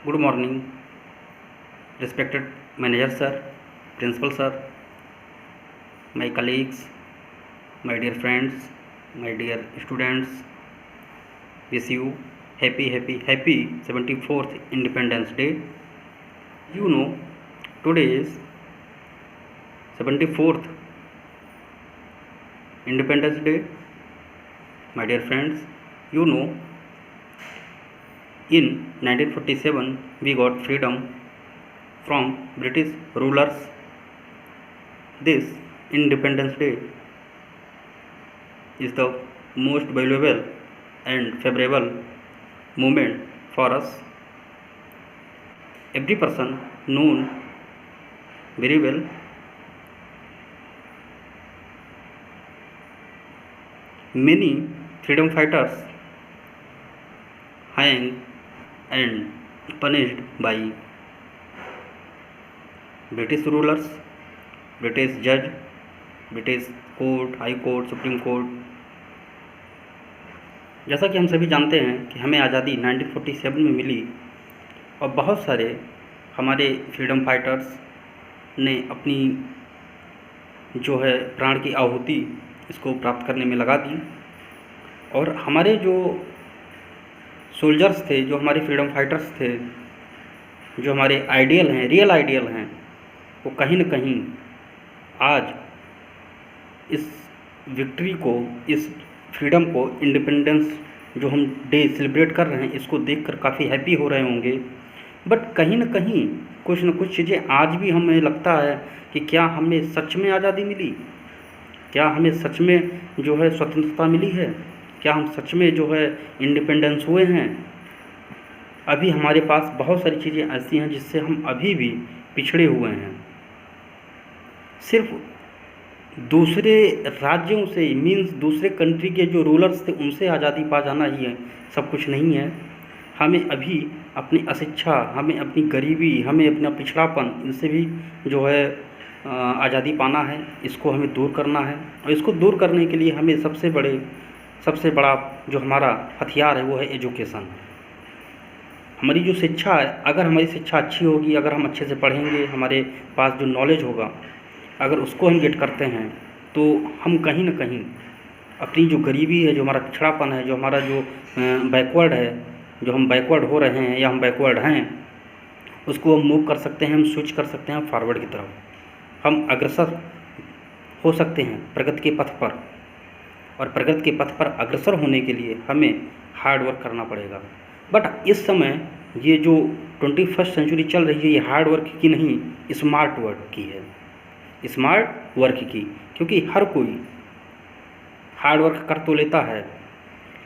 Good morning, respected manager sir, principal sir, my colleagues, my dear friends, my dear students. Wish you happy 74th Independence Day. You know, today is 74th Independence Day. My dear friends, you know, in 1947 we got freedom from British rulers. This Independence Day is the most valuable and favorable moment for us. Every person known very well many freedom fighters hanged and punished by British rulers, British judge, British court, high court, supreme court. जैसा कि हम सभी जानते हैं कि हमें आज़ादी 1947 में मिली और बहुत सारे हमारे फ्रीडम फाइटर्स ने अपनी जो है प्राण की आहुति इसको प्राप्त करने में लगा दी। और हमारे जो सोल्जर्स थे, जो हमारे फ्रीडम फाइटर्स थे, जो हमारे आइडियल हैं, रियल आइडियल हैं, वो कहीं न कहीं आज इस विक्ट्री को, इस फ्रीडम को, इंडिपेंडेंस जो हम डे सेलिब्रेट कर रहे हैं, इसको देखकर काफ़ी हैप्पी हो रहे होंगे। बट कहीं न कहीं कुछ न कुछ चीज़ें आज भी हमें लगता है कि क्या हमें सच में आज़ादी मिली, क्या हमें सच में जो है स्वतंत्रता मिली है, क्या हम सच में जो है इंडिपेंडेंस हुए हैं। अभी हमारे पास बहुत सारी चीज़ें ऐसी हैं जिससे हम अभी भी पिछड़े हुए हैं। सिर्फ दूसरे राज्यों से, मीन्स दूसरे कंट्री के जो रूलर्स थे उनसे आज़ादी पा जाना ही है सब कुछ नहीं है। हमें अभी अपनी अशिक्षा, हमें अपनी गरीबी, हमें अपना पिछड़ापन, इनसे भी जो है आज़ादी पाना है। इसको हमें दूर करना है और इसको दूर करने के लिए हमें सबसे बड़ा जो हमारा हथियार है वो है एजुकेशन। हमारी जो शिक्षा है, अगर हमारी शिक्षा अच्छी होगी, अगर हम अच्छे से पढ़ेंगे, हमारे पास जो नॉलेज होगा, अगर उसको हम गेट करते हैं तो हम कहीं न कहीं अपनी जो गरीबी है, जो हमारा पिछड़ापन है, जो हमारा जो बैकवर्ड है, जो हम बैकवर्ड हो रहे हैं या हम बैकवर्ड हैं, उसको हम मूव कर सकते हैं, हम स्विच कर सकते हैं फॉरवर्ड की तरफ। हम अग्रसर हो सकते हैं प्रगति के पथ पर, और प्रगति के पथ पर अग्रसर होने के लिए हमें हार्ड वर्क करना पड़ेगा। बट इस समय ये जो 21st सेंचुरी चल रही है, ये हार्ड वर्क की नहीं, स्मार्ट वर्क की है, स्मार्ट वर्क की। क्योंकि हर कोई हार्ड वर्क कर तो लेता है,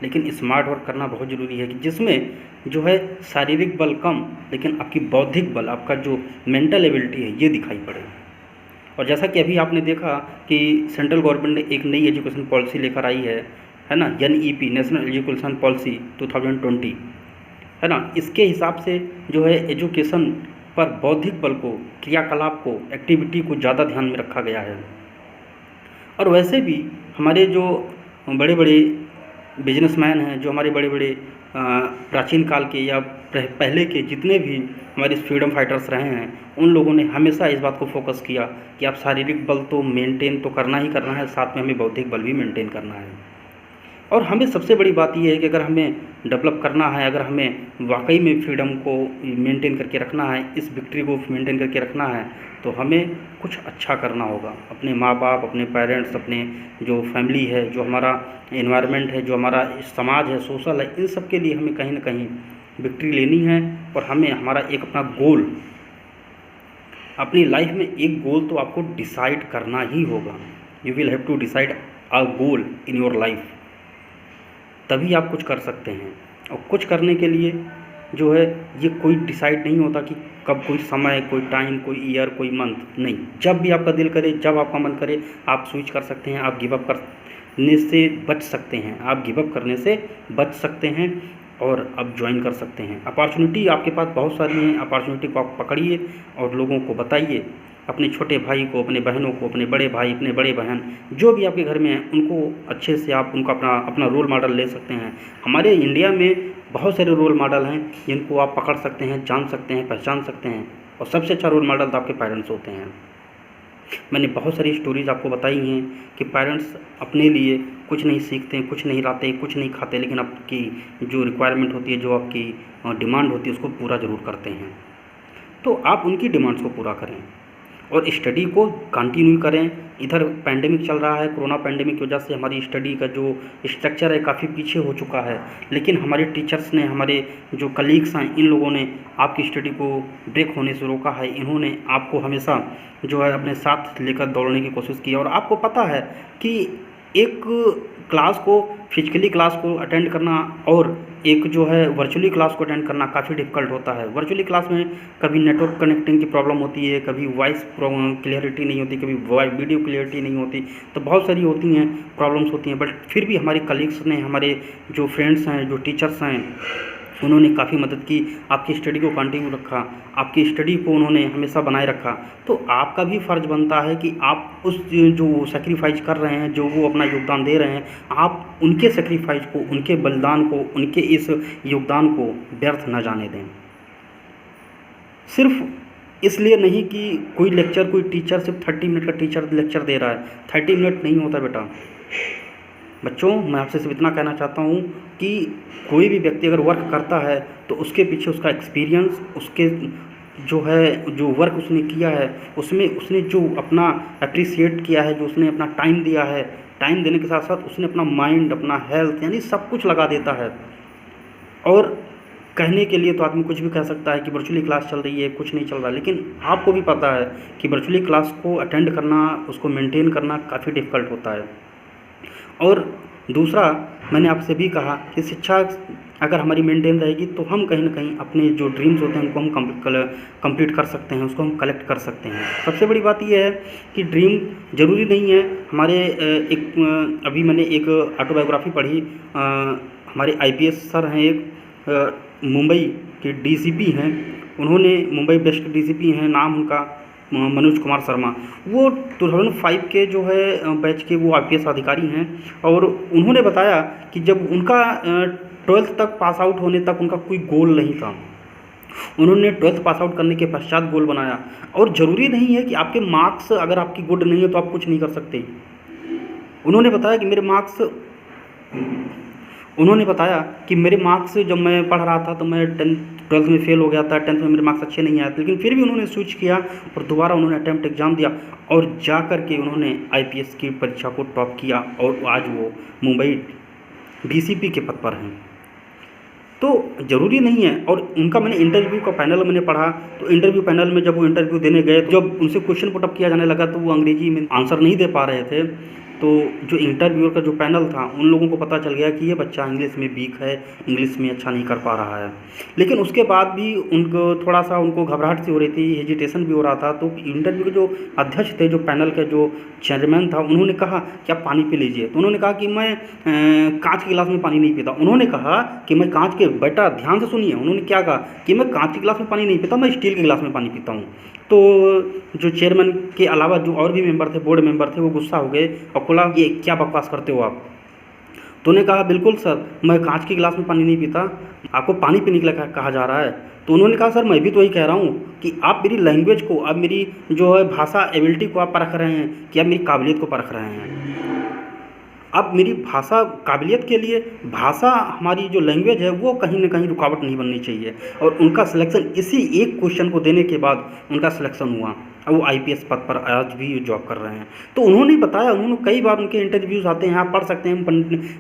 लेकिन स्मार्ट वर्क करना बहुत ज़रूरी है कि जिसमें जो है शारीरिक बल कम, लेकिन आपकी बौद्धिक बल, आपका जो मेंटल एबिलिटी है, ये दिखाई पड़े। और जैसा कि अभी आपने देखा कि सेंट्रल गवर्नमेंट ने एक नई एजुकेशन पॉलिसी लेकर आई है ना, NEP, नेशनल एजुकेशन पॉलिसी 2020, है ना। इसके हिसाब से जो है एजुकेशन पर बौद्धिक बल को, क्रियाकलाप को, एक्टिविटी को ज़्यादा ध्यान में रखा गया है। और वैसे भी हमारे जो बड़े बड़े बिजनेसमैन हैं, जो हमारे बड़े बड़े प्राचीन काल के या पहले के जितने भी हमारे फ्रीडम फाइटर्स रहे हैं, उन लोगों ने हमेशा इस बात को फोकस किया कि आप शारीरिक बल तो मेंटेन तो करना ही करना है, साथ में हमें बौद्धिक बल भी मेंटेन करना है। और हमें सबसे बड़ी बात यह है कि अगर हमें डेवलप करना है, अगर हमें वाकई में फ्रीडम को मेंटेन करके रखना है, इस विक्ट्री को मेंटेन करके रखना है, तो हमें कुछ अच्छा करना होगा। अपने माँ बाप, अपने पेरेंट्स, अपने जो फैमिली है, जो हमारा एनवायरनमेंट है, जो हमारा समाज है, सोशल है, इन सब के लिए हमें कहीं ना कहीं विक्ट्री लेनी है। और हमें हमारा एक अपना गोल, अपनी लाइफ में एक गोल तो आपको डिसाइड करना ही होगा। You will have to decide a goal in your life, तभी आप कुछ कर सकते हैं। और कुछ करने के लिए जो है ये कोई डिसाइड नहीं होता कि कब, कोई समय, कोई टाइम, कोई ईयर, कोई मंथ नहीं। जब भी आपका दिल करे, जब आपका मन करे, आप स्विच कर सकते हैं, आप गिव अप करने से बच सकते हैं, आप गिव अप करने से बच सकते हैं और आप ज्वाइन कर सकते हैं। अपॉर्चुनिटी आपके पास बहुत सारी हैं, अपॉर्चुनिटी को आप पकड़िए और लोगों को बताइए। अपने छोटे भाई को, अपने बहनों को, अपने बड़े भाई, अपने बड़े बहन, जो भी आपके घर में हैं, उनको अच्छे से आप उनका अपना रोल मॉडल ले सकते हैं। हमारे इंडिया में बहुत सारे रोल मॉडल हैं जिनको आप पकड़ सकते हैं, जान सकते हैं, पहचान सकते हैं, और सबसे अच्छा रोल मॉडल तो आपके पेरेंट्स होते हैं। मैंने बहुत सारी स्टोरीज़ आपको बताई हैं कि पेरेंट्स अपने लिए कुछ नहीं सीखते हैं, कुछ नहीं लाते, कुछ नहीं खाते, लेकिन आपकी जो रिक्वायरमेंट होती है, जो आपकी डिमांड होती है, उसको पूरा ज़रूर करते हैं। तो आप उनकी डिमांड्स को पूरा करें और स्टडी को कंटिन्यू करें। इधर पैंडेमिक चल रहा है, कोरोना पैंडेमिक की वजह से हमारी स्टडी का जो स्ट्रक्चर है काफ़ी पीछे हो चुका है, लेकिन हमारे टीचर्स ने, हमारे जो कलीग्स हैं, इन लोगों ने आपकी स्टडी को ब्रेक होने से रोका है। इन्होंने आपको हमेशा जो है अपने साथ लेकर दौड़ने की कोशिश की, और आपको पता है कि एक क्लास को, फिजिकली क्लास को अटेंड करना और एक जो है वर्चुअली क्लास को अटेंड करना काफ़ी डिफ़िकल्ट होता है। वर्चुअली क्लास में कभी नेटवर्क कनेक्टिंग की प्रॉब्लम होती है, कभी वॉइस क्लियरिटी नहीं होती, कभी वीडियो क्लियरिटी नहीं होती, तो बहुत सारी होती हैं, प्रॉब्लम्स होती हैं। बट फिर भी हमारे कलीग्स ने, हमारे जो फ्रेंड्स हैं, जो टीचर्स हैं, उन्होंने काफ़ी मदद की, आपकी स्टडी को कंटिन्यू रखा, आपकी स्टडी को उन्होंने हमेशा बनाए रखा। तो आपका भी फ़र्ज़ बनता है कि आप उस जो सैक्रिफाइस कर रहे हैं, जो वो अपना योगदान दे रहे हैं, आप उनके सैक्रिफाइस को, उनके बलिदान को, उनके इस योगदान को व्यर्थ न जाने दें। सिर्फ इसलिए नहीं कि कोई लेक्चर, कोई टीचर सिर्फ 30 मिनट का टीचर लेक्चर दे रहा है, 30 मिनट नहीं होता बेटा। बच्चों, मैं आपसे सिर्फ इतना कहना चाहता हूँ कि कोई भी व्यक्ति अगर वर्क करता है तो उसके पीछे उसका एक्सपीरियंस, उसके जो है, जो वर्क उसने किया है, उसमें उसने जो अपना अप्रिसिएट किया है, जो उसने अपना टाइम दिया है, टाइम देने के साथ साथ उसने अपना माइंड, अपना हेल्थ, यानी सब कुछ लगा देता है। और कहने के लिए तो आदमी कुछ भी कह सकता है कि वर्चुअली क्लास चल रही है, कुछ नहीं चल रहा, लेकिन आपको भी पता है कि वर्चुअली क्लास को अटेंड करना, उसको मेंटेन करना काफ़ी डिफ़िकल्ट होता है। और दूसरा, मैंने आपसे भी कहा कि शिक्षा अगर हमारी मेंटेन रहेगी तो हम कहीं ना कहीं अपने जो ड्रीम्स होते हैं उनको हम कंप्लीट कर सकते हैं, उसको हम कलेक्ट कर सकते हैं। सबसे बड़ी बात यह है कि ड्रीम ज़रूरी नहीं है हमारे अभी मैंने एक ऑटोबायोग्राफी पढ़ी, हमारे IPS सर हैं, एक मुंबई के DCP हैं, उन्होंने, मुंबई बेस्ट DCP हैं, नाम उनका मनोज कुमार शर्मा। वो 2005 के जो है बैच के वो IPS अधिकारी हैं, और उन्होंने बताया कि जब उनका 12th तक पास आउट होने तक उनका कोई गोल नहीं था। उन्होंने 12th पास आउट करने के पश्चात गोल बनाया। और ज़रूरी नहीं है कि आपके मार्क्स अगर आपकी गुड नहीं है तो आप कुछ नहीं कर सकते। उन्होंने बताया कि मेरे मार्क्स जब मैं पढ़ रहा था तो मैं 12th में फेल हो गया था, 10th में मेरे मार्क्स अच्छे नहीं आए, लेकिन फिर भी उन्होंने स्विच किया और दोबारा उन्होंने अटेम्प्ट एग्ज़ाम दिया, और जा कर के उन्होंने IPS की परीक्षा को टॉप किया, और आज वो मुंबई DCP के पद पर हैं। तो ज़रूरी नहीं है। और उनका मैंने इंटरव्यू का पैनल मैंने पढ़ा, तो इंटरव्यू पैनल में जब वो इंटरव्यू देने गए, जब उनसे क्वेश्चन पुटअप किया जाने लगा तो वो अंग्रेजी में आंसर नहीं दे पा रहे थे। तो जो इंटरव्यूअर का जो पैनल था, उन लोगों को पता चल गया कि ये बच्चा इंग्लिश में वीक है, इंग्लिश में अच्छा नहीं कर पा रहा है। लेकिन उसके बाद भी उनको थोड़ा सा उनको घबराहट सी हो रही थी, हेजिटेशन भी हो रहा था। तो इंटरव्यू के जो अध्यक्ष थे, जो पैनल के जो चेयरमैन था, उन्होंने कहा कि आप पानी पी लीजिए। तो उन्होंने कहा कि मैं कांच के गिलास में पानी नहीं पीता। उन्होंने कहा कि मैं कांच के, बेटा ध्यान से सुनिए, उन्होंने क्या कहा कि मैं कांच के गिलास में पानी नहीं पीता, मैं स्टील के गिलास में पानी पीता हूँ। तो जो चेयरमैन के अलावा जो और भी मेंबर थे, बोर्ड मेंबर थे, वो गुस्सा हो गए और बोला ये क्या बकवास करते हो आप। तो उन्होंने कहा बिल्कुल सर, मैं कांच के गिलास में पानी नहीं पीता, आपको पानी पीने के लिए कहा जा रहा है। तो उन्होंने कहा सर मैं भी तो वही कह रहा हूँ कि आप मेरी लैंग्वेज को, आप मेरी जो है भाषा एबिलिटी को आप परख रहे हैं, कि आप मेरी काबिलियत को परख रहे हैं। अब मेरी भाषा काबिलियत के लिए, भाषा हमारी जो लैंग्वेज है वो कहीं ना कहीं रुकावट नहीं बननी चाहिए। और उनका सिलेक्शन इसी एक क्वेश्चन को देने के बाद उनका सिलेक्शन हुआ, और वो IPS पद पर आज भी जॉब कर रहे हैं। तो उन्होंने बताया, उन्होंने कई बार उनके इंटरव्यूज़ आते हैं, आप पढ़ सकते हैं।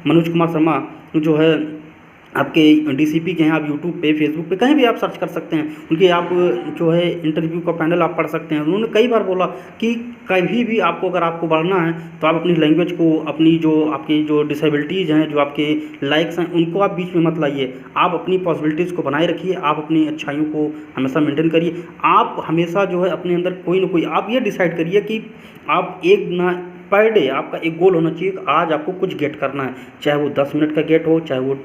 मनोज कुमार शर्मा जो है आपके DCP के हैं, आप यूट्यूब पे, फेसबुक पे, कहीं भी आप सर्च कर सकते हैं, उनके आप जो है इंटरव्यू का पैनल आप पढ़ सकते हैं। उन्होंने कई बार बोला कि कभी भी आपको, अगर आपको बढ़ना है तो आप अपनी लैंग्वेज को, अपनी जो आपकी जो डिसेबिलिटीज़ हैं, जो आपके लाइक्स हैं, उनको आप बीच में मत लाइए। आप अपनी पॉसिबिलिटीज़ को बनाए रखिए, आप अपनी अच्छाइयों को हमेशा मेंटेन करिए। आप हमेशा जो है अपने अंदर कोई ना कोई, आप ये डिसाइड करिए कि आप एक ना पर डे आपका एक गोल होना चाहिए कि आज आपको कुछ गेट करना है, चाहे वो 10 मिनट का गेट हो, चाहे वो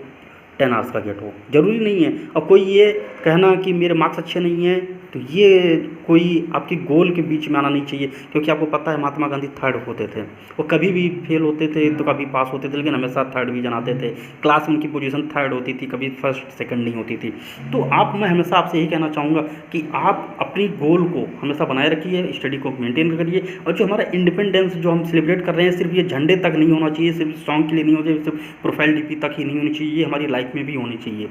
10 आवर्स का गेट हो, ज़रूरी नहीं है। और कोई ये कहना कि मेरे मार्क्स अच्छे नहीं हैं तो ये कोई आपकी गोल के बीच में आना नहीं चाहिए, क्योंकि आपको पता है महात्मा गांधी थर्ड होते थे, वो कभी भी फेल होते थे तो कभी पास होते थे, लेकिन हमेशा थर्ड डिवीजन आते थे। क्लास में उनकी पोजीशन थर्ड होती थी, कभी फर्स्ट सेकंड नहीं होती थी। तो मैं हमेशा आपसे यही कहना चाहूँगा कि आप अपनी गोल को हमेशा बनाए रखिए, स्टडी को मेंटेन करिए, और जो हमारा इंडिपेंडेंस जो हम सेलिब्रेट कर रहे हैं, सिर्फ ये झंडे तक नहीं होना चाहिए, सिर्फ सॉन्ग के लिए नहीं होना चाहिए, सिर्फ प्रोफाइल डीपी तक ही नहीं होनी चाहिए, ये हमारी लाइफ में भी होनी चाहिए।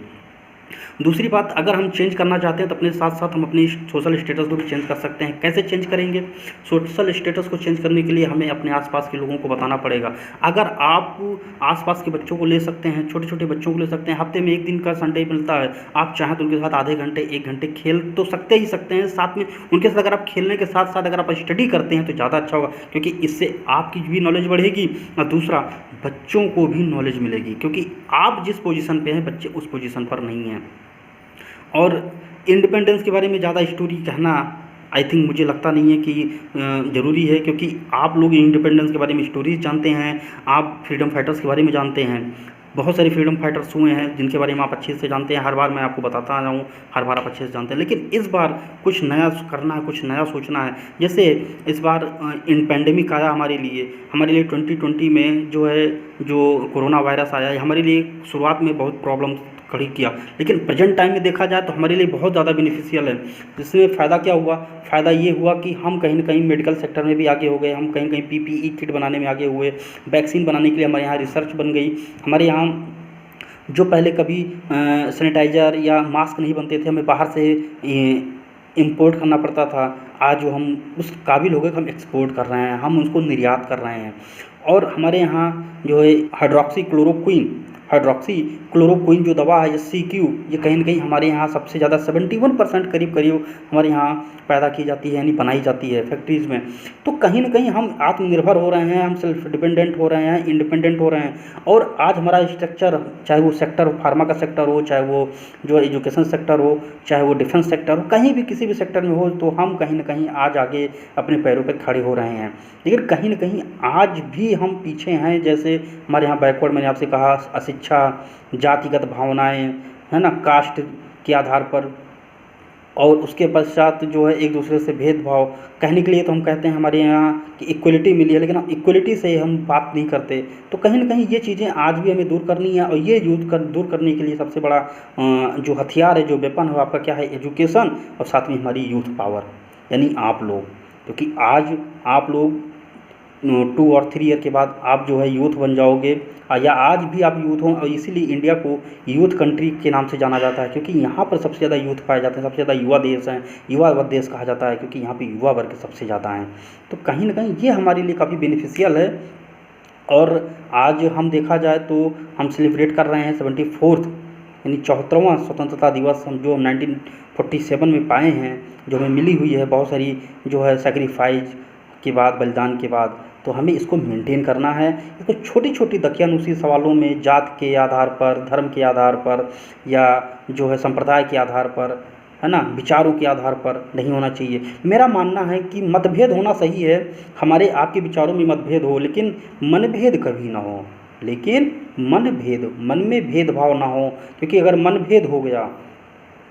दूसरी बात, अगर हम चेंज करना चाहते हैं तो अपने साथ साथ हम अपनी सोशल स्टेटस को भी चेंज कर सकते हैं। कैसे चेंज करेंगे? सोशल स्टेटस को चेंज करने के लिए हमें अपने आसपास के लोगों को बताना पड़ेगा। अगर आप आसपास के बच्चों को ले सकते हैं, छोटे छोटे बच्चों को ले सकते हैं, हफ्ते में एक दिन का संडे मिलता है, आप चाहें तो उनके साथ आधे घंटे 1 घंटे खेल तो सकते ही सकते हैं। साथ में उनके साथ अगर आप खेलने के साथ साथ अगर आप स्टडी करते हैं तो ज़्यादा अच्छा होगा, क्योंकि इससे आपकी भी नॉलेज बढ़ेगी और दूसरा बच्चों को भी नॉलेज मिलेगी, क्योंकि आप जिस पोजीशन पे हैं बच्चे उस पोजीशन पर नहीं हैं। और इंडिपेंडेंस के बारे में ज़्यादा स्टोरी कहना आई थिंक मुझे लगता नहीं है कि ज़रूरी है, क्योंकि आप लोग इंडिपेंडेंस के बारे में स्टोरीज जानते हैं, आप फ्रीडम फाइटर्स के बारे में जानते हैं, बहुत सारे फ्रीडम फाइटर्स हुए हैं जिनके बारे में आप अच्छे से जानते हैं। हर बार मैं आपको बताता आ जाऊँ, हर बार आप अच्छे से जानते हैं, लेकिन इस बार कुछ नया करना है, कुछ नया सोचना है। जैसे इस बार इन पैंडेमिक आया हमारे लिए 2020 में जो कोरोना वायरस आया है, हमारे लिए शुरुआत में बहुत प्रॉब्लम खड़ी किया, लेकिन प्रेजेंट टाइम में देखा जाए तो हमारे लिए बहुत ज़्यादा बेनिफिशियल है। जिसमें फ़ायदा क्या हुआ? फ़ायदा ये हुआ कि हम कहीं ना कहीं मेडिकल सेक्टर में भी आगे हो गए, हम कहीं कहीं PPE किट बनाने में आगे हुए, वैक्सीन बनाने के लिए हमारे यहाँ रिसर्च बन गई। हमारे यहाँ जो पहले कभी सैनिटाइज़र या मास्क नहीं बनते थे, हमें बाहर से इम्पोर्ट करना पड़ता था, आज जो हम उस काबिल हो गए कि हम एक्सपोर्ट कर रहे हैं, हम उसको निर्यात कर रहे हैं। और हमारे यहाँ जो है हाइड्रोक्सी क्लोरोक्विन जो दवा है, CQ, ये कहीं ना कहीं हमारे यहाँ सबसे ज़्यादा 71% करीब हमारे यहाँ पैदा की जाती है, यानी बनाई जाती है फैक्ट्रीज़ में। तो कहीं ना कहीं हम आत्मनिर्भर हो रहे हैं, हम सेल्फ डिपेंडेंट हो रहे हैं, इंडिपेंडेंट हो रहे हैं। और आज हमारा स्ट्रक्चर, चाहे वो सेक्टर फार्मा का सेक्टर हो, चाहे वो जो एजुकेशन सेक्टर हो, चाहे वो डिफेंस सेक्टर हो, कहीं भी किसी भी सेक्टर में हो, तो हम कहीं ना कहीं आज आगे अपने पैरों पर खड़े हो रहे हैं। लेकिन कहीं ना कहीं आज भी हम पीछे हैं। जैसे हमारे यहाँ बैकवर्ड, मैंने आपसे कहा, अशिक्षा, जातिगत भावनाएं, है ना, कास्ट के आधार पर, और उसके पश्चात जो है एक दूसरे से भेदभाव। कहने के लिए तो हम कहते हैं हमारे यहाँ कि इक्वलिटी मिली है, लेकिन हम इक्वलिटी से हम बात नहीं करते। तो कहीं ना कहीं ये चीज़ें आज भी हमें दूर करनी है, और ये दूर करने के लिए सबसे बड़ा जो हथियार है, जो वेपन है, वो आपका क्या है? एजुकेशन, और साथ में हमारी यूथ पावर, यानी आप लोग। क्योंकि आज आप लोग 2 और 3 ईयर के बाद आप जो है यूथ बन जाओगे, या आज भी आप यूथ हों, और इसीलिए इंडिया को यूथ कंट्री के नाम से जाना जाता है, क्योंकि यहाँ पर सबसे ज़्यादा यूथ पाए जाते हैं, सबसे ज़्यादा युवा देश हैं, युवा देश कहा जाता है, क्योंकि यहाँ पे युवा वर्ग सबसे ज़्यादा हैं। तो कहीं ना कहीं ये हमारे लिए काफ़ी बेनिफिशियल है। और आज हम देखा जाए तो हम सेलिब्रेट कर रहे हैं 74th यानी 74वां स्वतंत्रता दिवस, हम जो 1947 में पाए हैं, जो हमें मिली हुई है बहुत सारी जो है सेक्रीफाइस के बाद, बलिदान के बाद। तो हमें इसको मेंटेन करना है। इसको छोटी छोटी दकियानुसी सवालों में जात के आधार पर, धर्म के आधार पर, या जो है संप्रदाय के आधार पर, है ना, विचारों के आधार पर नहीं होना चाहिए। मेरा मानना है कि मतभेद होना सही है, हमारे आपके विचारों में मतभेद हो, लेकिन मनभेद कभी ना हो। मन में भेदभाव ना हो, क्योंकि अगर मनभेद हो गया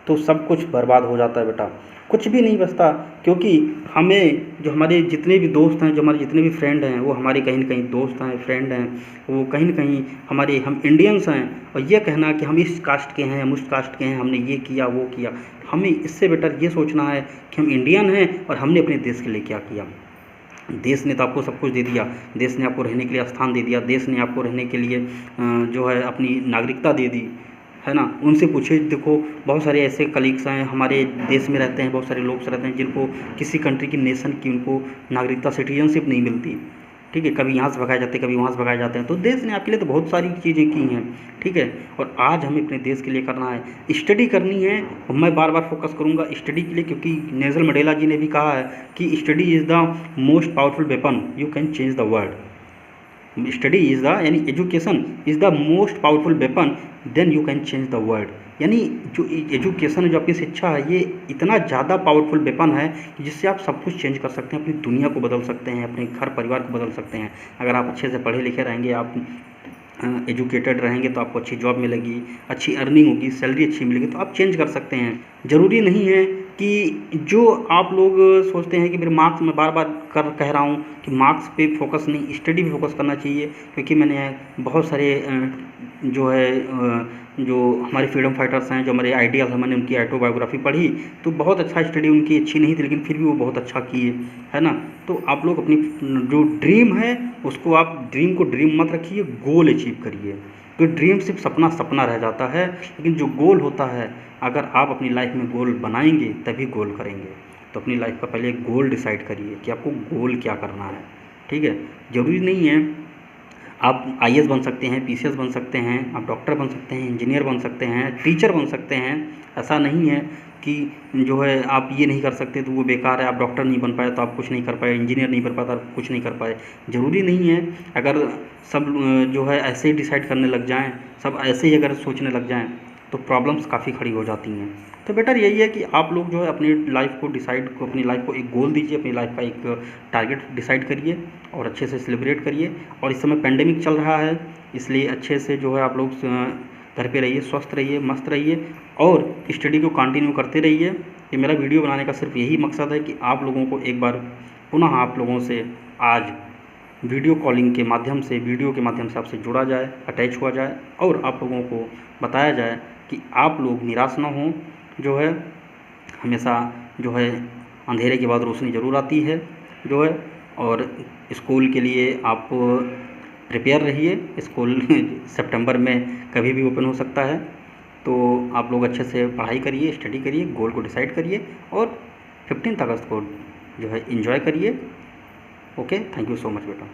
तो सब कुछ बर्बाद हो जाता है बेटा, कुछ भी नहीं बचता। क्योंकि हमें जो हमारे जितने भी दोस्त हैं, जो हमारे जितने भी फ्रेंड हैं, वो हमारे कहीं ना कहीं दोस्त हैं, फ्रेंड हैं, वो कहीं ना कहीं हम इंडियंस हैं। और ये कहना कि हम इस कास्ट के हैं, हम उस कास्ट के हैं, हमने ये किया वो किया, हमें इससे बेटर ये सोचना है कि हम इंडियन हैं और हमने अपने देश के लिए क्या किया। देश ने तो आपको सब कुछ दे दिया, देश ने आपको रहने के लिए स्थान दे दिया, देश ने आपको रहने के लिए जो है अपनी नागरिकता दे दी, है ना। उनसे पूछे, देखो बहुत सारे ऐसे कलीग्स हैं हमारे देश में रहते हैं, बहुत सारे लोग रहते हैं जिनको किसी कंट्री की, नेशन की, उनको नागरिकता, सिटीजनशिप नहीं मिलती। ठीक है, कभी यहाँ से भगाए जाते हैं, कभी वहाँ से भगाए जाते हैं। तो देश ने आपके लिए तो बहुत सारी चीज़ें की हैं, ठीक है। और आज हमें अपने देश के लिए करना है, स्टडी करनी है। और मैं बार बार फोकस करूँगा स्टडी के लिए, क्योंकि नेल्सन मंडेला जी ने भी कहा है कि study is the most powerful weapon you can change the world. Study is the, यानी education is the most powerful weapon then you can change the world. यानी जो एजुकेशन है, जो आपकी शिक्षा है, ये इतना ज़्यादा पावरफुल वेपन है कि जिससे आप सब कुछ चेंज कर सकते हैं, अपनी दुनिया को बदल सकते हैं, अपने घर परिवार को बदल सकते हैं। अगर आप अच्छे से पढ़े लिखे रहेंगे, आप एजुकेटेड रहेंगे, तो आपको अच्छी जॉब मिलेगी, अच्छी अर्निंग होगी, सैलरी अच्छी मिलेगी, तो आप चेंज कर सकते हैं। ज़रूरी नहीं है कि जो आप लोग सोचते हैं कि मेरे मार्क्स, मैं बार बार कह रहा हूँ कि मार्क्स पे फोकस नहीं, स्टडी पे फोकस करना चाहिए। क्योंकि मैंने बहुत सारे जो है जो हमारे फ्रीडम फाइटर्स हैं, जो हमारे आइडियल हैं, मैंने उनकी ऑटोबायोग्राफी पढ़ी तो बहुत अच्छा, स्टडी उनकी अच्छी नहीं थी लेकिन फिर भी वो बहुत अच्छा किए, है ना। तो आप लोग अपनी जो ड्रीम है उसको, आप ड्रीम को ड्रीम मत रखिए, गोल अचीव करिए। तो ड्रीम सिर्फ सपना सपना रह जाता है, लेकिन जो गोल होता है, अगर आप अपनी लाइफ में गोल बनाएंगे तभी गोल करेंगे। तो अपनी लाइफ का पहले एक गोल डिसाइड करिए कि आपको गोल क्या करना है, ठीक है। ज़रूरी नहीं है आप आईएएस बन सकते हैं, पीसीएस बन सकते हैं, आप डॉक्टर बन सकते हैं, इंजीनियर बन सकते हैं, टीचर बन सकते हैं। ऐसा नहीं है कि जो है आप ये नहीं कर सकते तो वो बेकार है, आप डॉक्टर नहीं बन पाए तो आप कुछ नहीं कर पाए, इंजीनियर नहीं बन पाया तो आप कुछ नहीं कर पाए। ज़रूरी नहीं है। अगर सब जो है ऐसे ही डिसाइड करने लग जाएं, सब ऐसे ही अगर सोचने लग जाएं तो प्रॉब्लम्स काफ़ी खड़ी हो जाती हैं। तो बेटर यही है कि आप लोग जो है अपनी लाइफ को अपनी लाइफ को एक गोल दीजिए, अपनी लाइफ का एक टारगेट डिसाइड करिए और अच्छे से सेलिब्रेट करिए। और इस समय पेंडेमिक चल रहा है, इसलिए अच्छे से जो है आप लोग घर पे रहिए, स्वस्थ रहिए, मस्त रहिए और स्टडी को कंटिन्यू करते रहिए। ये मेरा वीडियो बनाने का सिर्फ यही मकसद है कि आप लोगों को एक बार पुनः आप लोगों से आज वीडियो कॉलिंग के माध्यम से, वीडियो के माध्यम से आपसे जुड़ा जाए, अटैच हुआ जाए और आप लोगों को बताया जाए कि आप लोग निराश ना हों। जो है हमेशा जो है अंधेरे के बाद रोशनी ज़रूर आती है जो है। और स्कूल के लिए आप प्रिपेयर रहिए, स्कूल सितंबर में कभी भी ओपन हो सकता है। तो आप लोग अच्छे से पढ़ाई करिए, स्टडी करिए, गोल को डिसाइड करिए और 15 अगस्त को जो है एंजॉय करिए। Okay, thank you so much बेटा।